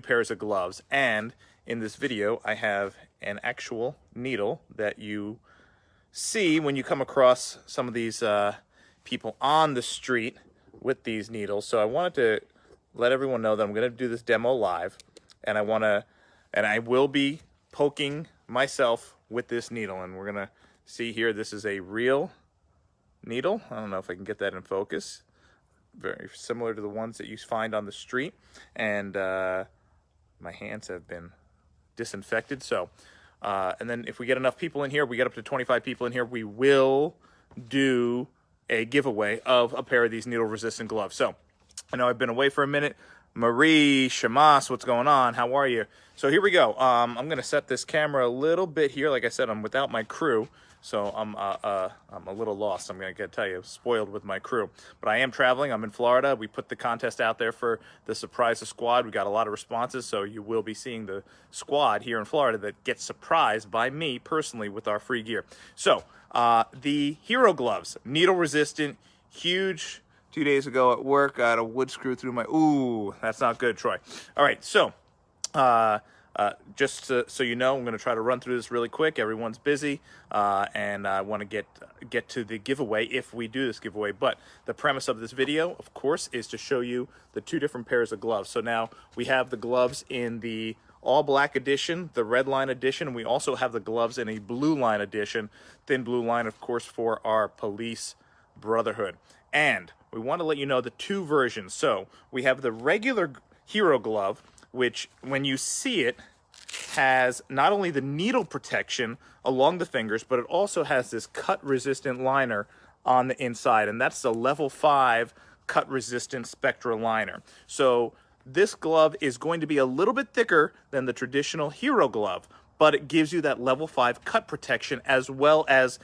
pairs of gloves. And in this video, I have an actual needle that you see when you come across some of these people on the street with these needles. So I wanted to let everyone know that I'm going to do this demo live, and I will be poking myself with this needle. And we're going to see here, this is a real needle. I don't know if I can get that in focus. Very similar to the ones that you find on the street. And my hands have been disinfected. So, and then if we get enough people in here, we get up to 25 people in here, we will do a giveaway of a pair of these needle-resistant gloves. So, I know I've been away for a minute. Marie, Shamas, what's going on? How are you? So here we go. I'm going to set this camera a little bit here. Like I said, I'm without my crew, so I'm a little lost. I'm going to tell you, spoiled with my crew. But I am traveling. I'm in Florida. We put the contest out there for the Surprise the Squad. We got a lot of responses, so you will be seeing the squad here in Florida that gets surprised by me personally with our free gear. So the Hero gloves, needle resistant, huge. 2 days ago at work, I had a wood screw through my, ooh, that's not good, Troy. All right, so just so you know, I'm going to try to run through this really quick. Everyone's busy, and I want to get to the giveaway if we do this giveaway. But the premise of this video, of course, is to show you the two different pairs of gloves. So now we have the gloves in the all black edition, the red line edition, and we also have the gloves in a blue line edition, thin blue line, of course, for our police brotherhood. And we want to let you know the two versions. So we have the regular Hero glove, which when you see it has not only the needle protection along the fingers, but it also has this cut resistant liner on the inside. And that's the level 5 cut resistant Spectra liner. So this glove is going to be a little bit thicker than the traditional Hero glove, but it gives you that level 5 cut protection as well as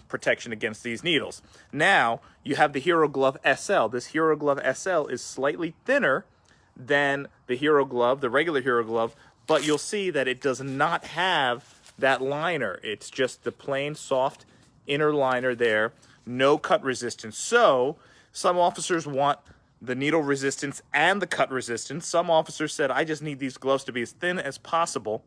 protection against these needles. Now you have the Hero Glove SL. This Hero Glove SL is slightly thinner than the Hero Glove, the regular Hero Glove, but you'll see that it does not have that liner. It's just the plain soft inner liner there, no cut resistance. So some officers want the needle resistance and the cut resistance. Some officers said, I just need these gloves to be as thin as possible.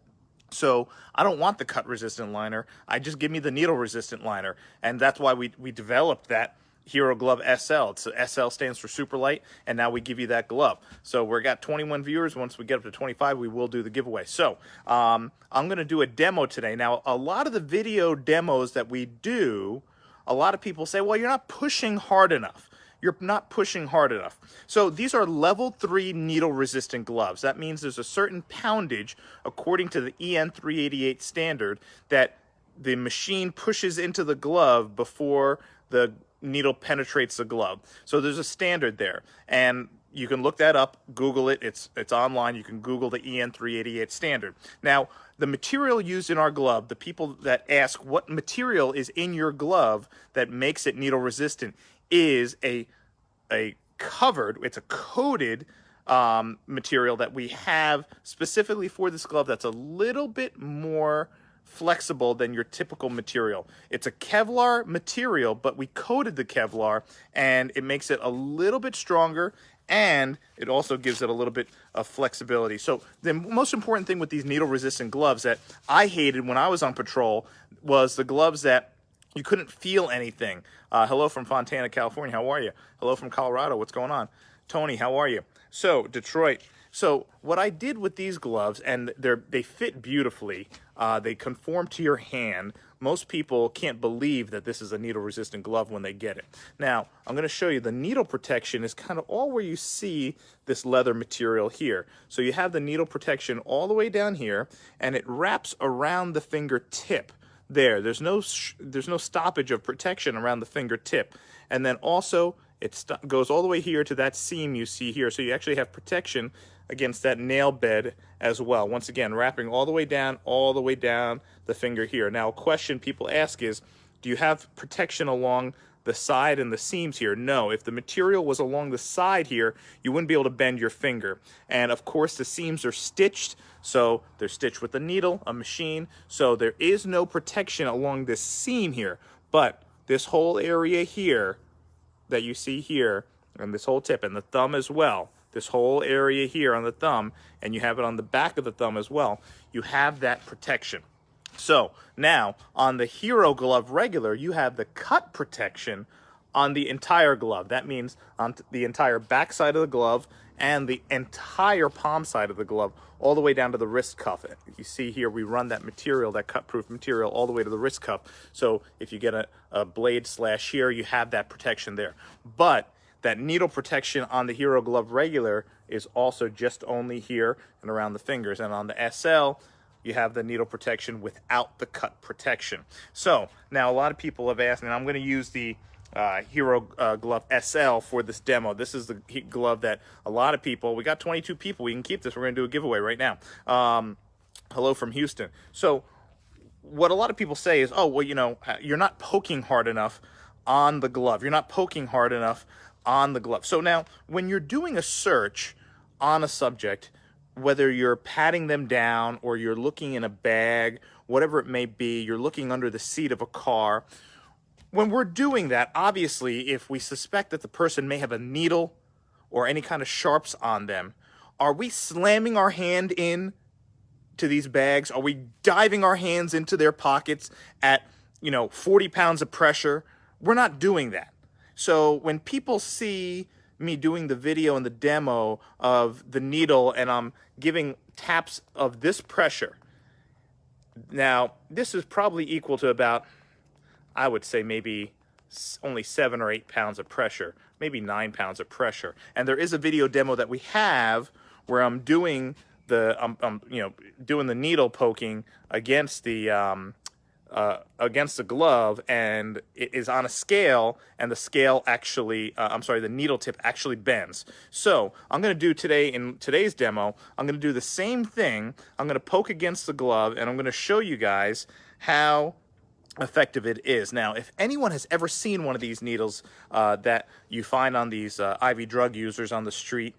So I don't want the cut resistant liner. I just give me the needle resistant liner. And that's why we developed that Hero Glove SL. It's SL stands for super light, and now we give you that glove. So we've got 21 viewers. Once we get up to 25, we will do the giveaway. So I'm going to do a demo today. Now, a lot of the video demos that we do, a lot of people say, well, you're not pushing hard enough. You're not pushing hard enough. So these are level 3 needle resistant gloves. That means there's a certain poundage according to the EN 388 standard that the machine pushes into the glove before the needle penetrates the glove. So there's a standard there, and you can look that up, Google it. It's online. You can Google the EN 388 standard. Now, the material used in our glove, the people that ask what material is in your glove that makes it needle resistant, is a covered, it's a coated material that we have specifically for this glove that's a little bit more flexible than your typical material. It's a Kevlar material, but we coated the Kevlar, and it makes it a little bit stronger, and it also gives it a little bit of flexibility. So the most important thing with these needle resistant gloves that I hated when I was on patrol was the gloves that you couldn't feel anything. Hello from Fontana, California. How are you? Hello from Colorado. What's going on? Tony, how are you? So, Detroit. So, what I did with these gloves, and they fit beautifully. They conform to your hand. Most people can't believe that this is a needle-resistant glove when they get it. Now, I'm going to show you the needle protection is kind of all where you see this leather material here. So you have the needle protection all the way down here, and it wraps around the fingertip. There's no stoppage of protection around the fingertip. And then also it goes all the way here to that seam you see here. So you actually have protection against that nail bed as well. Once again, wrapping all the way down the finger here. Now, a question people ask is, do you have protection along the side and the seams here? No. If the material was along the side here, you wouldn't be able to bend your finger. And of course, the seams are stitched, so they're stitched with a needle, a machine, so there is no protection along this seam here. But this whole area here that you see here, and this whole tip, and the thumb as well, this whole area here on the thumb, and you have it on the back of the thumb as well, you have that protection. So now on the Hero Glove Regular, you have the cut protection on the entire glove. That means on the entire back side of the glove and the entire palm side of the glove, all the way down to the wrist cuff. You see here we run that material, that cut-proof material, all the way to the wrist cuff. So if you get a blade slash here, you have that protection there. But that needle protection on the Hero Glove Regular is also just only here and around the fingers. And on the SL, you have the needle protection without the cut protection. So now a lot of people have asked, and I'm going to use the Hero Glove SL for this demo. This is the glove that a lot of people, we got 22 people, we can keep this. We're going to do a giveaway right now. Hello from Houston. So what a lot of people say is, oh, well, you know, you're not poking hard enough on the glove. You're not poking hard enough on the glove. So now when you're doing a search on a subject, whether you're patting them down or you're looking in a bag, whatever it may be, you're looking under the seat of a car. When we're doing that, obviously, if we suspect that the person may have a needle or any kind of sharps on them, are we slamming our hand in to these bags? Are we diving our hands into their pockets at, 40 pounds of pressure? We're not doing that. So when people see me doing the video and the demo of the needle and I'm giving taps of this pressure, now this is probably equal to about, I would say maybe only 7 or 8 pounds of pressure, maybe 9 pounds of pressure. And there is a video demo that we have where I'm doing the doing the needle poking against the glove, and it is on a scale, and the scale actually, the needle tip actually bends. So I'm going to do today, in today's demo, I'm going to do the same thing. I'm going to poke against the glove, and I'm going to show you guys how effective it is. Now, if anyone has ever seen one of these needles that you find on these IV drug users on the street,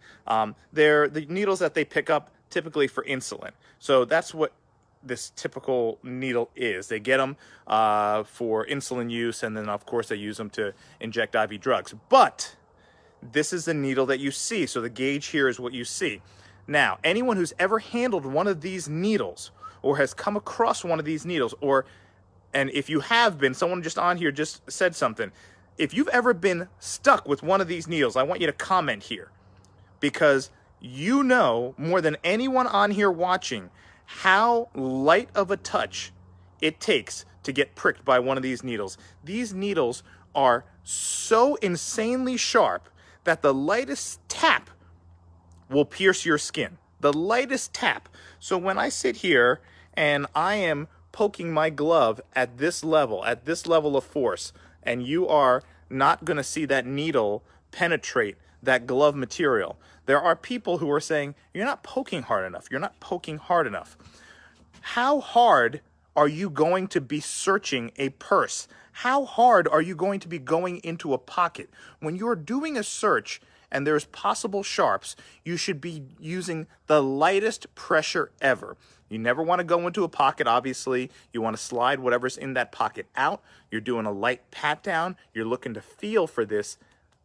they're the needles that they pick up typically for insulin. So that's what this typical needle is. They get them for insulin use, and then of course they use them to inject IV drugs. But this is the needle that you see. So the gauge here is what you see. Now, anyone who's ever handled one of these needles or has come across one of these needles, and if you have been, someone just on here just said something. If you've ever been stuck with one of these needles, I want you to comment here, because you know more than anyone on here watching how light of a touch it takes to get pricked by one of these needles. These needles are so insanely sharp that the lightest tap will pierce your skin. The lightest tap. So when I sit here and I am poking my glove at this level of force, and you are not going to see that needle penetrate that glove material. There are people who are saying, you're not poking hard enough. You're not poking hard enough. How hard are you going to be searching a purse? How hard are you going to be going into a pocket? When you're doing a search and there's possible sharps, you should be using the lightest pressure ever. You never want to go into a pocket, obviously. You want to slide whatever's in that pocket out. You're doing a light pat down. You're looking to feel for this,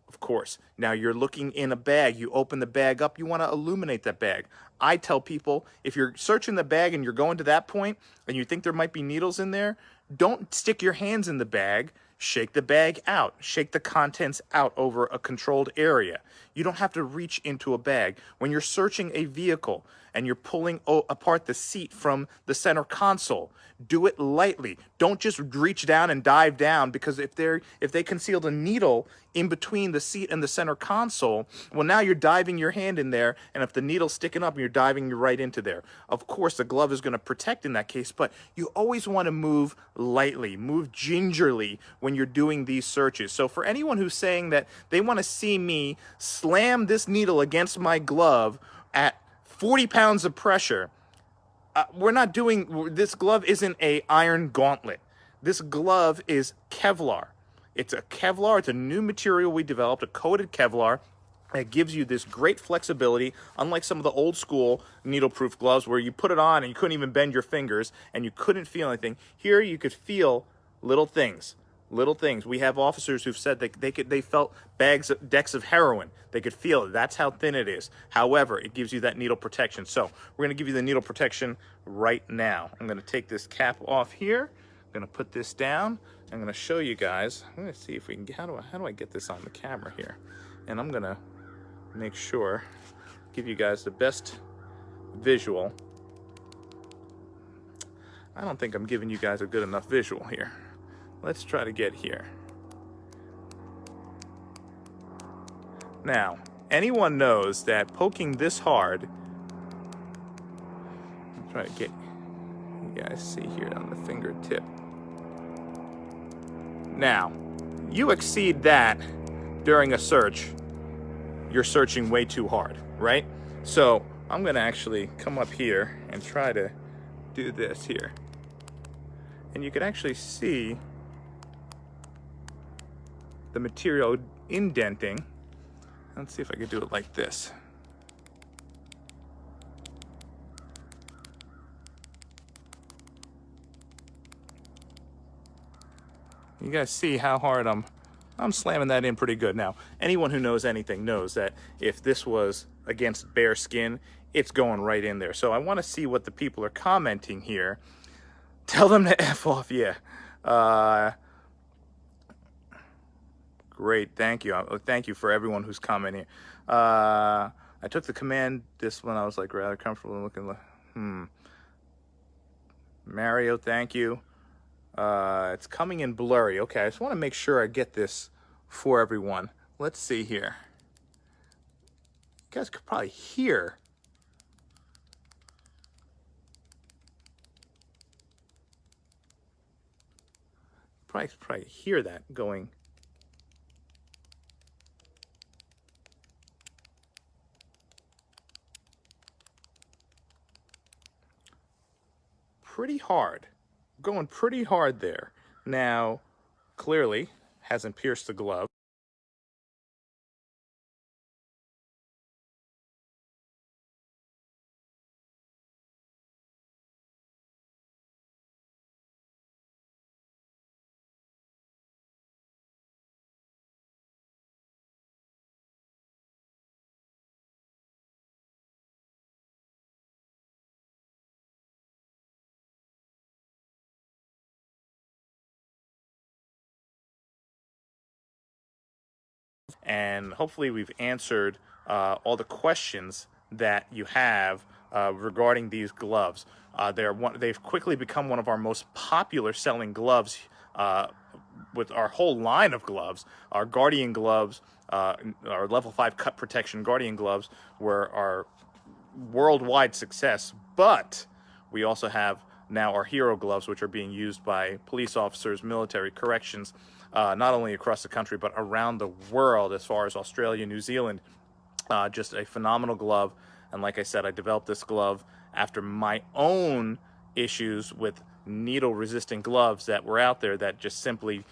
of course. Now you're looking in a bag. You open the bag up. You want to illuminate that bag. I tell people, if you're searching the bag and you're going to that point and you think there might be needles in there, don't stick your hands in the bag. Shake the bag out. Shake the contents out over a controlled area. You don't have to reach into a bag. When you're searching a vehicle and you're pulling apart the seat from the center console, do it lightly. Don't just reach down and dive down, because if they concealed a needle in between the seat and the center console, well, now you're diving your hand in there, and if the needle's sticking up, you're diving right into there. Of course, the glove is going to protect in that case, but you always want to move lightly, move gingerly when you're doing these searches. So for anyone who's saying that they want to see me slam this needle against my glove at 40 pounds of pressure, we're not doing, this glove isn't a iron gauntlet. This glove is Kevlar. It's a Kevlar, it's a new material we developed, a coated Kevlar. It gives you this great flexibility, unlike some of the old school needle-proof gloves where you put it on and you couldn't even bend your fingers and you couldn't feel anything. Here you could feel little things, Little things. We have officers who've said that they felt decks of heroin. They could feel it. That's how thin it is. However, it gives you that needle protection. So we're going to give you the needle protection right now. I'm going to take this cap off here. I'm going to put this down. I'm going to show you guys. I'm going to see if we can. How do I get this on the camera here? And I'm going to make sure, give you guys the best visual. I don't think I'm giving you guys a good enough visual here. Let's try to get here. Now, anyone knows that poking this hard, I'm trying to get you guys see here on the fingertip. Now, you exceed that during a search, you're searching way too hard, right? So I'm gonna actually come up here and try to do this here. And you can actually see the material indenting. Let's see if I can do it like this. You guys see how hard I'm slamming that in pretty good. Now, anyone who knows anything knows that if this was against bare skin, it's going right in there. So I want to see what the people are commenting here. Tell them to F off, yeah. Great, thank you. Thank you for everyone who's commenting. I took the command this one. I was like rather comfortable looking. Mario, thank you. It's coming in blurry. Okay, I just want to make sure I get this for everyone. Let's see here. You guys could probably hear. Probably hear that going. Pretty hard. Going pretty hard there. Now, clearly, hasn't pierced the glove. And hopefully we've answered all the questions that you have regarding these gloves. They've quickly become one of our most popular selling gloves with our whole line of gloves. Our Guardian gloves, our level 5 cut protection Guardian gloves were our worldwide success, but we also have now our hero gloves, which are being used by police officers, military, corrections, not only across the country, but around the world, as far as Australia, New Zealand. Just a phenomenal glove. And like I said, I developed this glove after my own issues with needle-resistant gloves that were out there that just simply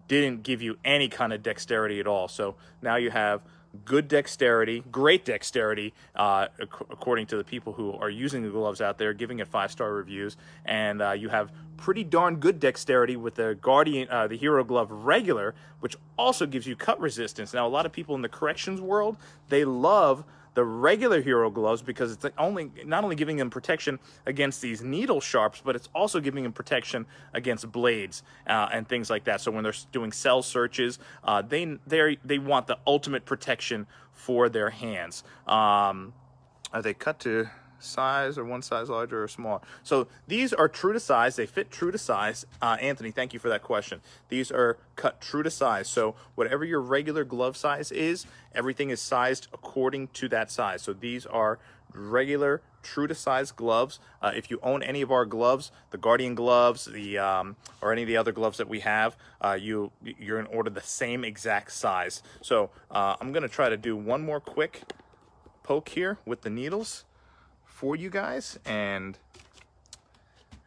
didn't give you any kind of dexterity at all. So now you have good dexterity, great dexterity, according to the people who are using the gloves out there, giving it 5-star reviews, and you have pretty darn good dexterity with the Guardian, the Hero Glove Regular, which also gives you cut resistance. Now, a lot of people in the corrections world, they love the regular Hero gloves because it's not only giving them protection against these needle sharps, but it's also giving them protection against blades and things like that. So when they're doing cell searches, they want the ultimate protection for their hands. Are they cut to size or one size larger or smaller? So these are true to size. They fit true to size. Anthony, thank you for that question. These are cut true to size. So whatever your regular glove size is, everything is sized according to that size. So these are regular true to size gloves. If you own any of our gloves, the Guardian gloves, or any of the other gloves that we have, you're in order the same exact size. So I'm gonna try to do one more quick poke here with the needles for you guys and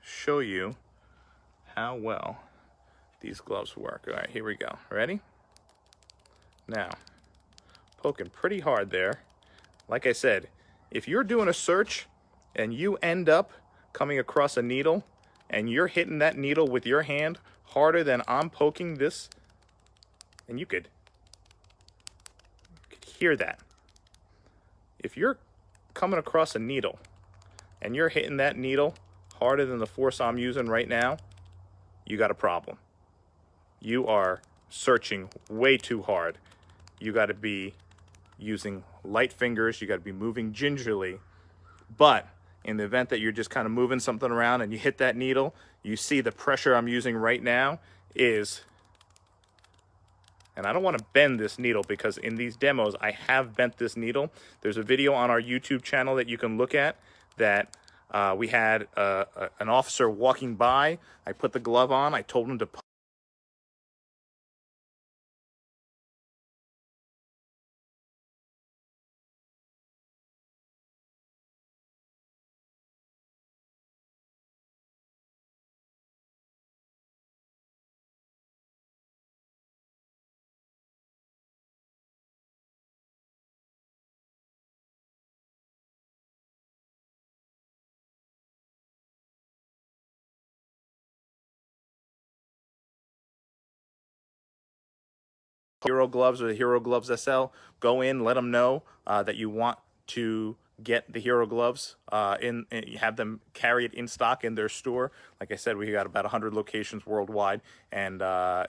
show you how well these gloves work. All right, here we go. Ready? Now, poking pretty hard there. Like I said, if you're doing a search and you end up coming across a needle and you're hitting that needle with your hand harder than I'm poking this, and you could hear that. If you're coming across a needle and you're hitting that needle harder than the force I'm using right now, you got a problem. You are searching way too hard. You got to be using light fingers. You got to be moving gingerly. But in the event that you're just kind of moving something around and you hit that needle, you see the pressure I'm using right now is, and I don't want to bend this needle because in these demos I have bent this needle. There's a video on our YouTube channel that you can look at that we had an officer walking by. I put the glove on. I told him to Hero Gloves or the Hero Gloves SL. Go in, let them know that you want to get the Hero Gloves you have them carry it in stock in their store. Like I said, we got about 100 locations worldwide, and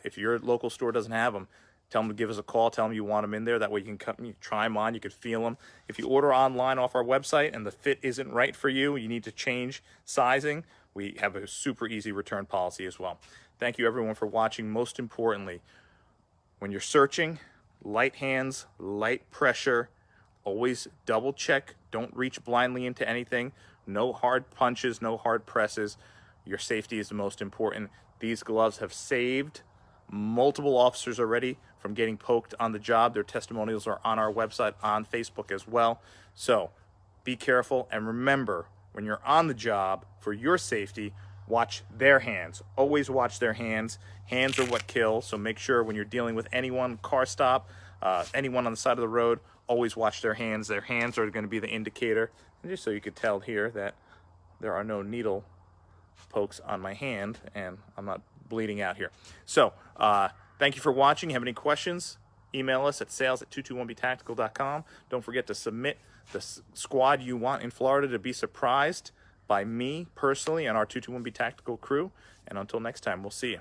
if your local store doesn't have them, tell them to give us a call. Tell them you want them in there. That way you can come, you try them on. You can feel them. If you order online off our website and the fit isn't right for you, you need to change sizing, we have a super easy return policy as well. Thank you everyone for watching. Most importantly, when you're searching, light hands, light pressure, always double check. Don't reach blindly into anything. No hard punches, no hard presses. Your safety is the most important. These gloves have saved multiple officers already from getting poked on the job. Their testimonials are on our website, on Facebook as well. So be careful, and remember, when you're on the job, for your safety, watch their hands. Always watch their hands. Hands are what kill, so make sure when you're dealing with anyone, car stop, anyone on the side of the road, always watch their hands. Their hands are going to be the indicator. And just so you could tell here that there are no needle pokes on my hand, and I'm not bleeding out here. So, thank you for watching. Have any questions? Email us at sales@221btactical.com. Don't forget to submit the squad you want in Florida to be surprised by me personally and our 221B Tactical crew. And until next time, we'll see you.